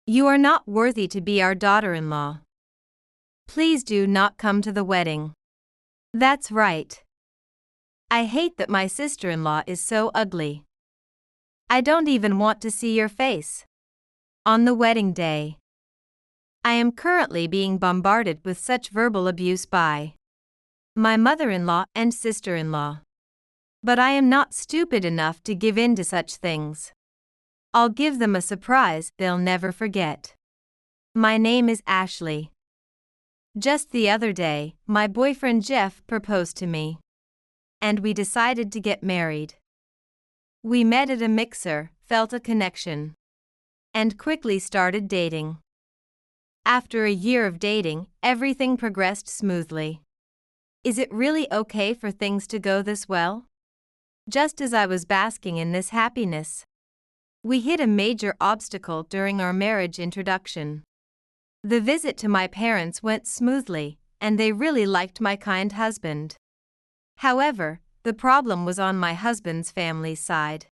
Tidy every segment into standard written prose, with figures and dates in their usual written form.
You are not worthy to be our daughter-in-law. Please do not come to the wedding. That's right. I hate that my sister-in-law is so ugly. I don't even want to see your face. On the wedding day. I am currently being bombarded with such verbal abuse by my mother-in-law and sister-in-law. But I am not stupid enough to give in to such things. I'll give them a surprise they'll never forget. My name is Ashley. Just the other day, my boyfriend Jeff proposed to me. And we decided to get married. We met at a mixer, felt a connection, and quickly started dating. After a year of dating, everything progressed smoothly. Is it really okay for things to go this well? Just as I was basking in this happiness, we hit a major obstacle during our marriage introduction. The visit to my parents went smoothly, and they really liked my kind husband. However, the problem was on my husband's family's side.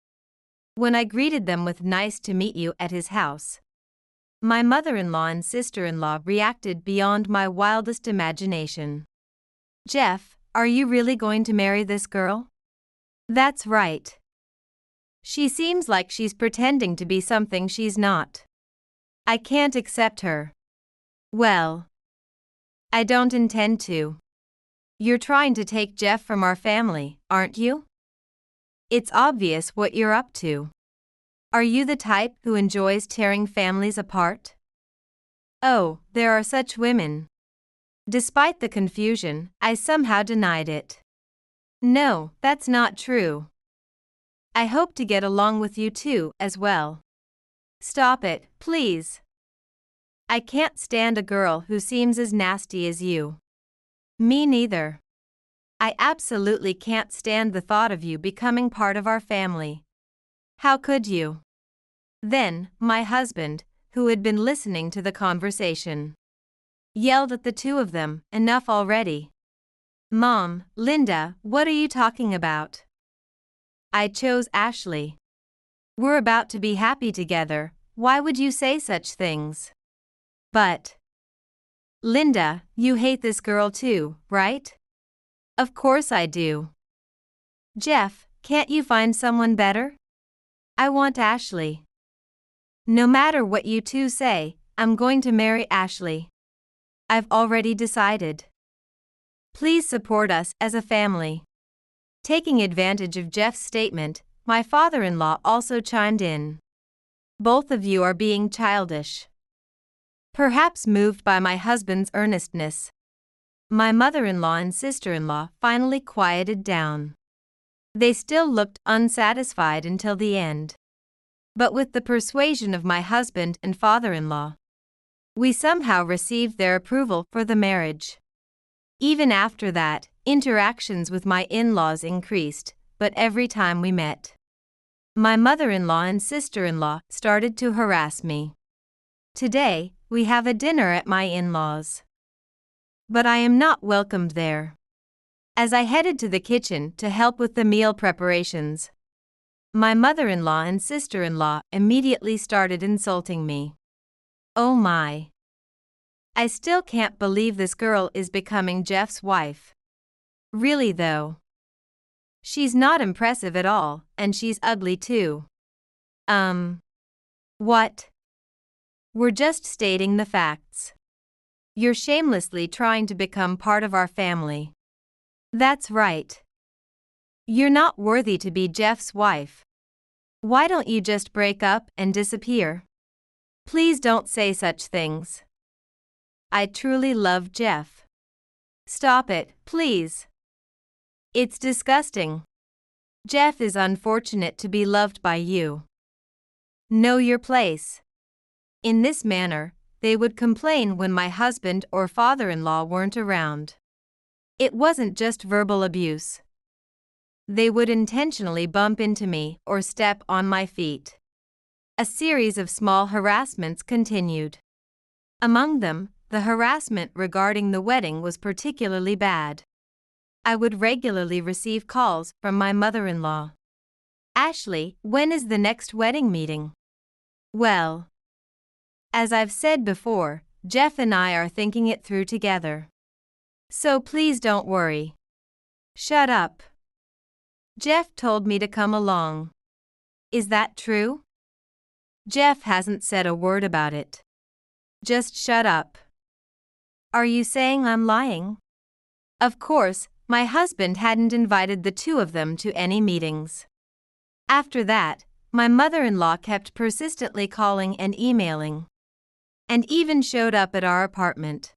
When I greeted them with "nice to meet you" at his house, my mother-in-law and sister-in-law reacted beyond my wildest imagination. "Jeff, are you really going to marry this girl?" "That's right. She seems like she's pretending to be something she's not. I can't accept her." "Well, I don't intend to. You're trying to take Jeff from our family, aren't you? It's obvious what you're up to. Are you the type who enjoys tearing families apart?" Oh, there are such women. Despite the confusion, I somehow denied it. "No, that's not true. I hope to get along with you too, as well." "Stop it, please. I can't stand a girl who seems as nasty as you." "Me neither. I absolutely can't stand the thought of you becoming part of our family. How could you?" Then, my husband, who had been listening to the conversation, yelled at the two of them, "Enough already. Mom, Linda, what are you talking about? I chose Ashley. We're about to be happy together, why would you say such things?" "But, Linda, you hate this girl too, right?" "Of course I do." "Jeff, can't you find someone better?" "I want Ashley." "No matter what you two say, I'm going to marry Ashley. I've already decided. Please support us as a family." Taking advantage of Jeff's statement, my father-in-law also chimed in. "Both of you are being childish." Perhaps moved by my husband's earnestness, my mother-in-law and sister-in-law finally quieted down. They still looked unsatisfied until the end. But with the persuasion of my husband and father-in-law, we somehow received their approval for the marriage. Even after that, interactions with my in-laws increased, but every time we met, my mother-in-law and sister-in-law started to harass me. Today, we have a dinner at my in-laws. But I am not welcomed there. As I headed to the kitchen to help with the meal preparations, my mother-in-law and sister-in-law immediately started insulting me. Oh my. I still can't believe this girl is becoming Jeff's wife. Really though. She's not impressive at all, and she's ugly too. What? We're just stating the facts. You're shamelessly trying to become part of our family. That's right. You're not worthy to be Jeff's wife. Why don't you just break up and disappear? Please don't say such things. I truly love Jeff. Stop it, please. It's disgusting. Jeff is unfortunate to be loved by you. Know your place. In this manner, they would complain when my husband or father-in-law weren't around. It wasn't just verbal abuse. They would intentionally bump into me or step on my feet. A series of small harassments continued. Among them, the harassment regarding the wedding was particularly bad. I would regularly receive calls from my mother-in-law. "Ashley, when is the next wedding meeting?" "Well, As I've said before, Jeff and I are thinking it through together. So please don't worry. Shut up. Jeff told me to come along. Is that true? Jeff hasn't said a word about it. Just shut up. Are you saying I'm lying? Of course, my husband hadn't invited the two of them to any meetings. After that, my mother-in-law kept persistently calling and emailing. And even showed up at our apartment.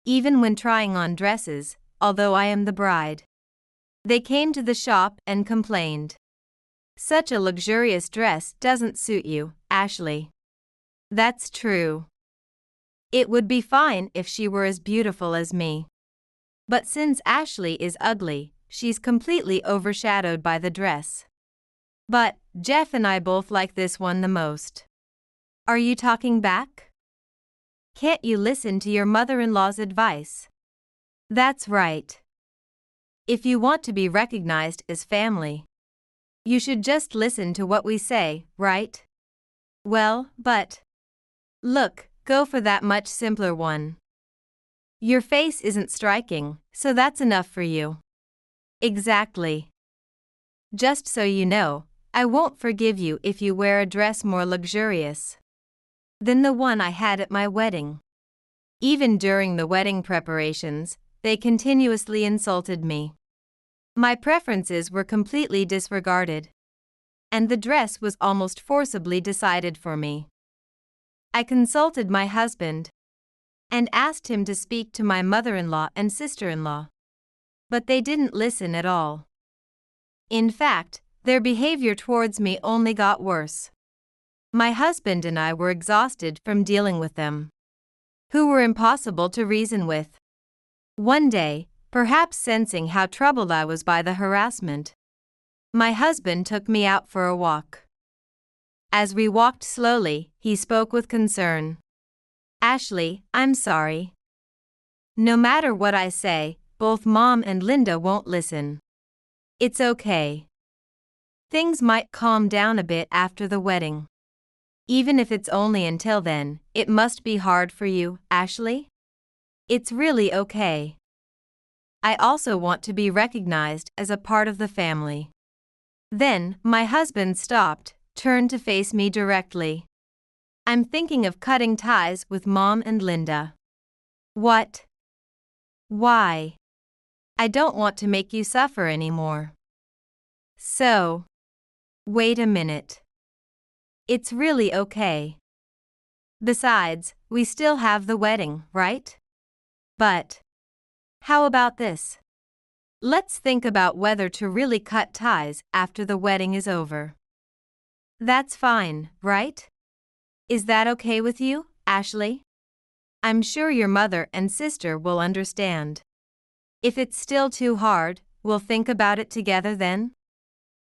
Even when trying on dresses, although I am the bride. They came to the shop and complained. Such a luxurious dress doesn't suit you, Ashley. That's true. It would be fine if she were as beautiful as me. But since Ashley is ugly, she's completely overshadowed by the dress. But Jeff and I both like this one the most. Are you talking back? Can't you listen to your mother-in-law's advice? That's right. If you want to be recognized as family, you should just listen to what we say, right? Well, but look, go for that much simpler one. Your face isn't striking, so that's enough for you. Exactly. Just so you know, I won't forgive you if you wear a dress more luxurious than the one I had at my wedding. Even during the wedding preparations, they continuously insulted me. My preferences were completely disregarded. And the dress was almost forcibly decided for me. I consulted my husband and asked him to speak to my mother-in-law and sister-in-law. But they didn't listen at all. In fact, their behavior towards me only got worse. My husband and I were exhausted from dealing with them, who were impossible to reason with. One day, perhaps sensing how troubled I was by the harassment, my husband took me out for a walk. As we walked slowly, he spoke with concern. Ashley, I'm sorry. No matter what I say, both Mom and Linda won't listen. It's okay. Things might calm down a bit after the wedding. Even if it's only until then, it must be hard for you, Ashley? It's really okay. I also want to be recognized as a part of the family. Then, my husband stopped, turned to face me directly. I'm thinking of cutting ties with Mom and Linda. What? Why? I don't want to make you suffer anymore. So, wait a minute. It's really okay. Besides, we still have the wedding, right? But how about this? Let's think about whether to really cut ties after the wedding is over. That's fine, right? Is that okay with you, Ashley? I'm sure your mother and sister will understand. If it's still too hard, we'll think about it together then?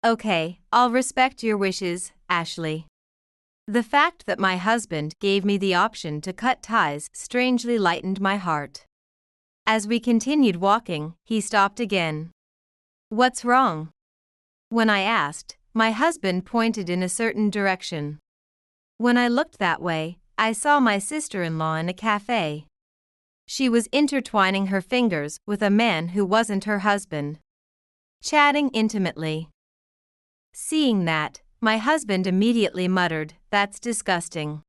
Okay, I'll respect your wishes, Ashley. The fact that my husband gave me the option to cut ties strangely lightened my heart. As we continued walking, he stopped again. What's wrong? When I asked, my husband pointed in a certain direction. When I looked that way, I saw my sister-in-law in a cafe. She was intertwining her fingers with a man who wasn't her husband, chatting intimately. Seeing that, my husband immediately muttered, "That's disgusting."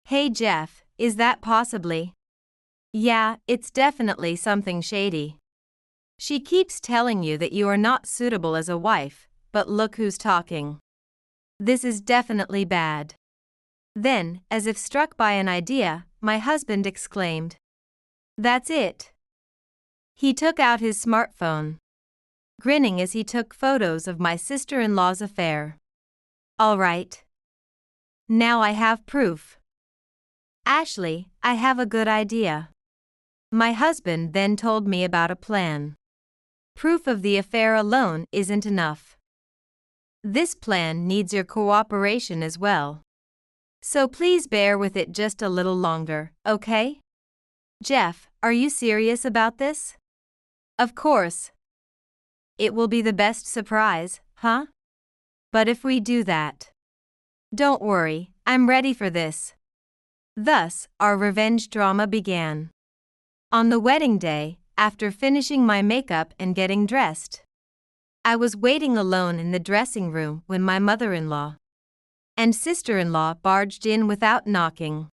Hey Jeff, is that possibly? Yeah, it's definitely something shady. She keeps telling you that you are not suitable as a wife, but look who's talking. This is definitely bad. Then, as if struck by an idea, my husband exclaimed, "That's it." He took out his smartphone, grinning as he took photos of my sister-in-law's affair. All right. Now I have proof. Ashley, I have a good idea. My husband then told me about a plan. Proof of the affair alone isn't enough. This plan needs your cooperation as well. So please bear with it just a little longer, okay? Jeff, are you serious about this? Of course. It will be the best surprise, huh? But if we do that, don't worry, I'm ready for this. Thus, our revenge drama began. On the wedding day, after finishing my makeup and getting dressed, I was waiting alone in the dressing room when my mother-in-law and sister-in-law barged in without knocking.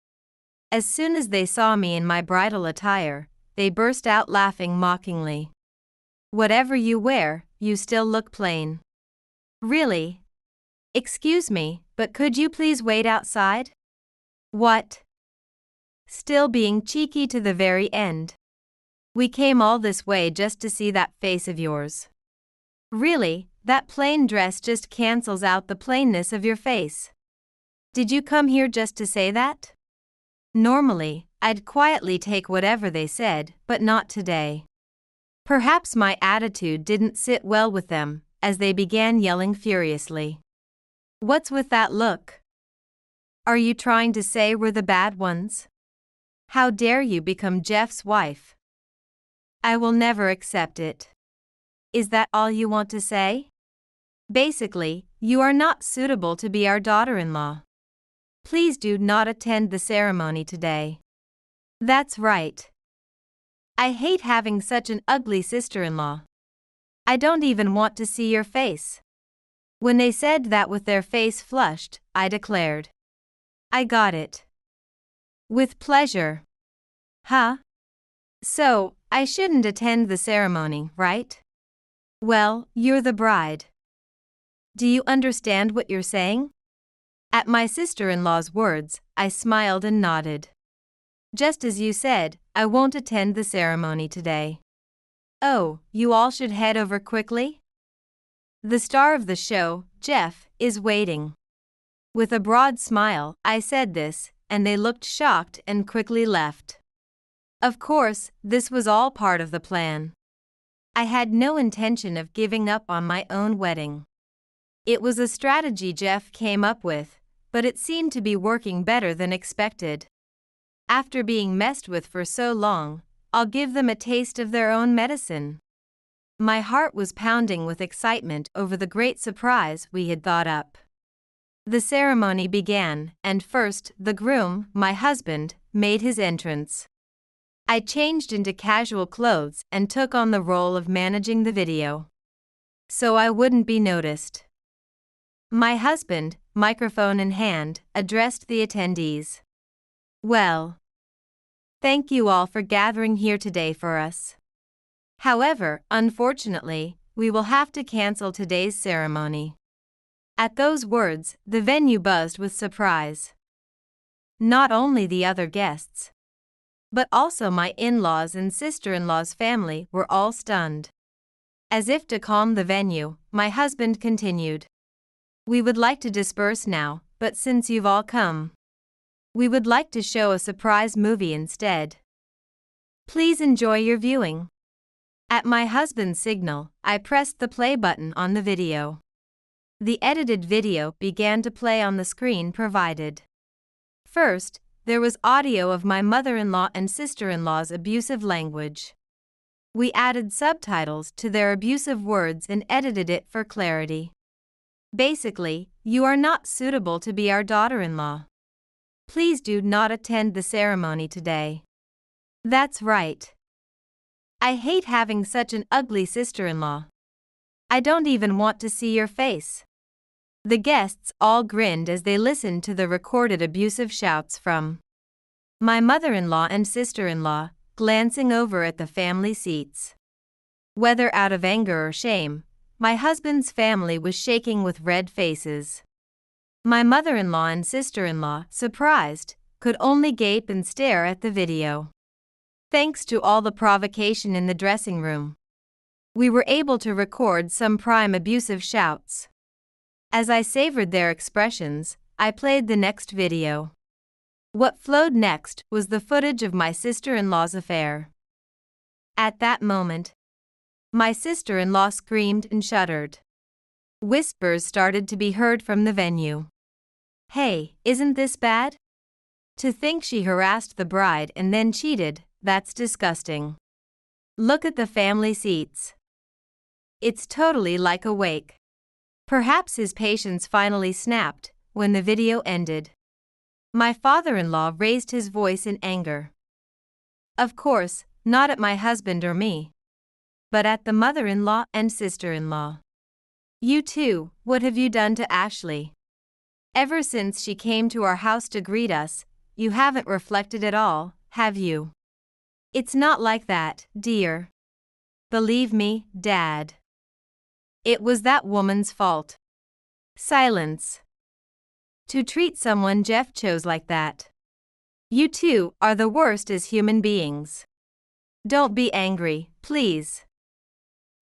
As soon as they saw me in my bridal attire, they burst out laughing mockingly. "Whatever you wear, you still look plain." "Really? Excuse me, but could you please wait outside?" "What?" Still being cheeky to the very end. "We came all this way just to see that face of yours." "Really, that plain dress just cancels out the plainness of your face. Did you come here just to say that?" Normally, I'd quietly take whatever they said, but not today. Perhaps my attitude didn't sit well with them, as they began yelling furiously. "What's with that look? Are you trying to say we're the bad ones? How dare you become Jeff's wife? I will never accept it. Is that all you want to say? Basically, you are not suitable to be our daughter-in-law. Please do not attend the ceremony today." That's right. I hate having such an ugly sister-in-law. I don't even want to see your face. When they said that with their face flushed, I declared, "I got it. With pleasure." Huh? So, I shouldn't attend the ceremony, right? Well, you're the bride. Do you understand what you're saying? At my sister-in-law's words, I smiled and nodded. "Just as you said, I won't attend the ceremony today." "Oh, you all should head over quickly? The star of the show, Jeff, is waiting." With a broad smile, I said this, and they looked shocked and quickly left. Of course, this was all part of the plan. I had no intention of giving up on my own wedding. It was a strategy Jeff came up with, but it seemed to be working better than expected. After being messed with for so long, I'll give them a taste of their own medicine. My heart was pounding with excitement over the great surprise we had thought up. The ceremony began, and first, the groom, my husband, made his entrance. I changed into casual clothes and took on the role of managing the video, so I wouldn't be noticed. My husband, microphone in hand, addressed the attendees. "Well, thank you all for gathering here today for us. However, unfortunately, we will have to cancel today's ceremony." At those words, the venue buzzed with surprise. Not only the other guests, but also my in-laws and sister-in-law's family were all stunned. As if to calm the venue, my husband continued, "We would like to disperse now, but since you've all come, we would like to show a surprise movie instead. Please enjoy your viewing." At my husband's signal, I pressed the play button on the video. The edited video began to play on the screen provided. First, there was audio of my mother-in-law and sister-in-law's abusive language. We added subtitles to their abusive words and edited it for clarity. Basically, "You are not suitable to be our daughter-in-law. Please do not attend the ceremony today." That's right. I hate having such an ugly sister-in-law. I don't even want to see your face. The guests all grinned as they listened to the recorded abusive shouts from my mother-in-law and sister-in-law, glancing over at the family seats. Whether out of anger or shame, my husband's family was shaking with red faces. My mother-in-law and sister-in-law, surprised, could only gape and stare at the video. Thanks to all the provocation in the dressing room, we were able to record some prime abusive shouts. As I savored their expressions, I played the next video. What flowed next was the footage of my sister-in-law's affair. At that moment, my sister-in-law screamed and shuddered. Whispers started to be heard from the venue. "Hey, isn't this bad? To think she harassed the bride and then cheated, that's disgusting. Look at the family seats. It's totally like a wake." Perhaps his patience finally snapped when the video ended. My father-in-law raised his voice in anger. Of course, not at my husband or me, but at the mother-in-law and sister-in-law. You too, what have you done to Ashley? Ever since she came to our house to greet us, you haven't reflected at all, have you? It's not like that, dear. Believe me, Dad. It was that woman's fault. Silence. To treat someone Jeff chose like that. You two are the worst as human beings. Don't be angry, please.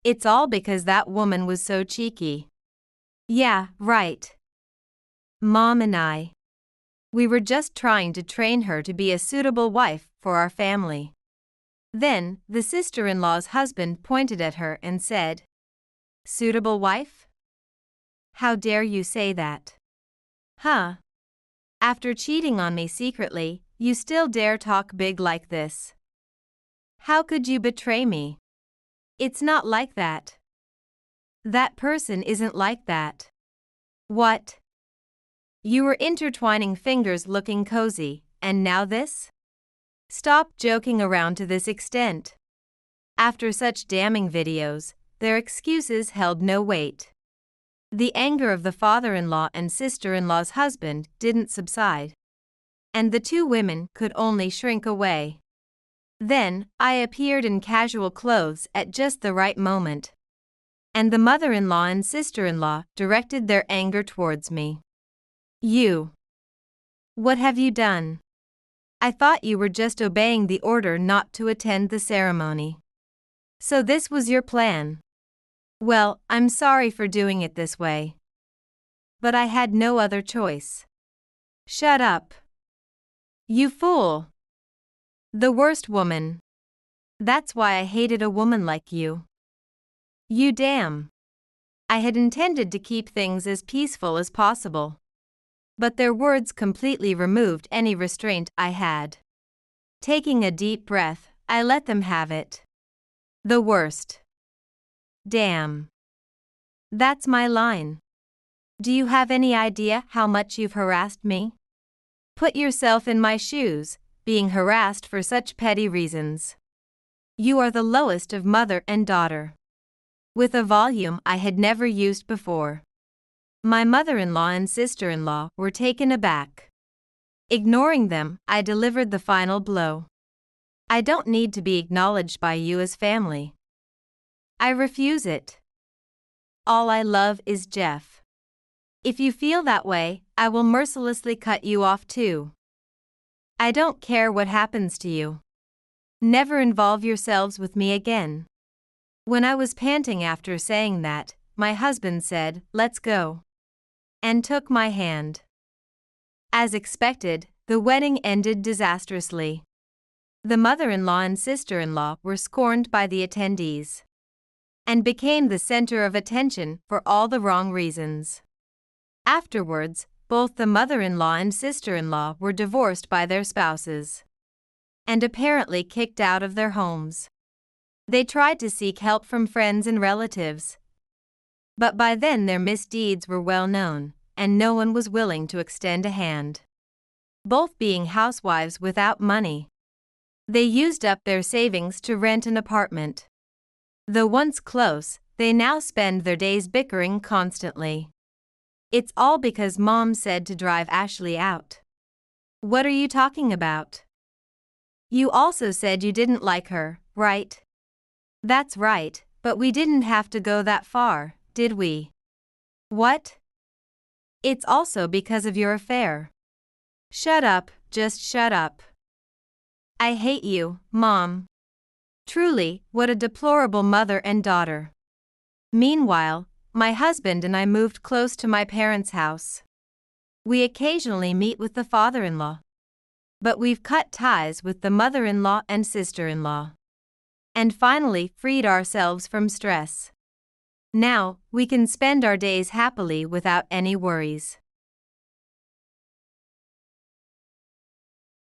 It's all because that woman was so cheeky. Yeah, right. Mom and I. We were just trying to train her to be a suitable wife for our family. Then, the sister-in-law's husband pointed at her and said, "Suitable wife? How dare you say that? Huh? After cheating on me secretly, you still dare talk big like this? How could you betray me? It's not like that. That person isn't like that." What? You were intertwining fingers looking cozy, and now this? Stop joking around to this extent. After such damning videos, their excuses held no weight. The anger of the father-in-law and sister-in-law's husband didn't subside, and the two women could only shrink away. Then, I appeared in casual clothes at just the right moment, and the mother-in-law and sister-in-law directed their anger towards me. You. What have you done? I thought you were just obeying the order not to attend the ceremony. So this was your plan. Well, I'm sorry for doing it this way. But I had no other choice. Shut up. You fool. The worst woman. That's why I hated a woman like you. You damn. I had intended to keep things as peaceful as possible. But their words completely removed any restraint I had. Taking a deep breath, I let them have it. The worst. Damn. That's my line. Do you have any idea how much you've harassed me? Put yourself in my shoes, being harassed for such petty reasons. You are the lowest of mother and daughter. With a volume I had never used before. My mother-in-law and sister-in-law were taken aback. Ignoring them, I delivered the final blow. I don't need to be acknowledged by you as family. I refuse it. All I love is Jeff. If you feel that way, I will mercilessly cut you off too. I don't care what happens to you. Never involve yourselves with me again. When I was panting after saying that, my husband said, "Let's go," and took my hand. As expected, the wedding ended disastrously. The mother-in-law and sister-in-law were scorned by the attendees and became the center of attention for all the wrong reasons. Afterwards, both the mother-in-law and sister-in-law were divorced by their spouses and apparently kicked out of their homes. They tried to seek help from friends and relatives, but by then their misdeeds were well known, and no one was willing to extend a hand. Both being housewives without money, they used up their savings to rent an apartment. Though once close, they now spend their days bickering constantly. It's all because Mom said to drive Ashley out. What are you talking about? You also said you didn't like her, right? That's right, but we didn't have to go that far, did we? What? It's also because of your affair. Shut up, just shut up. I hate you, Mom. Truly, what a deplorable mother and daughter. Meanwhile, my husband and I moved close to my parents' house. We occasionally meet with the father-in-law, but we've cut ties with the mother-in-law and sister-in-law, and finally freed ourselves from stress. Now, we can spend our days happily without any worries.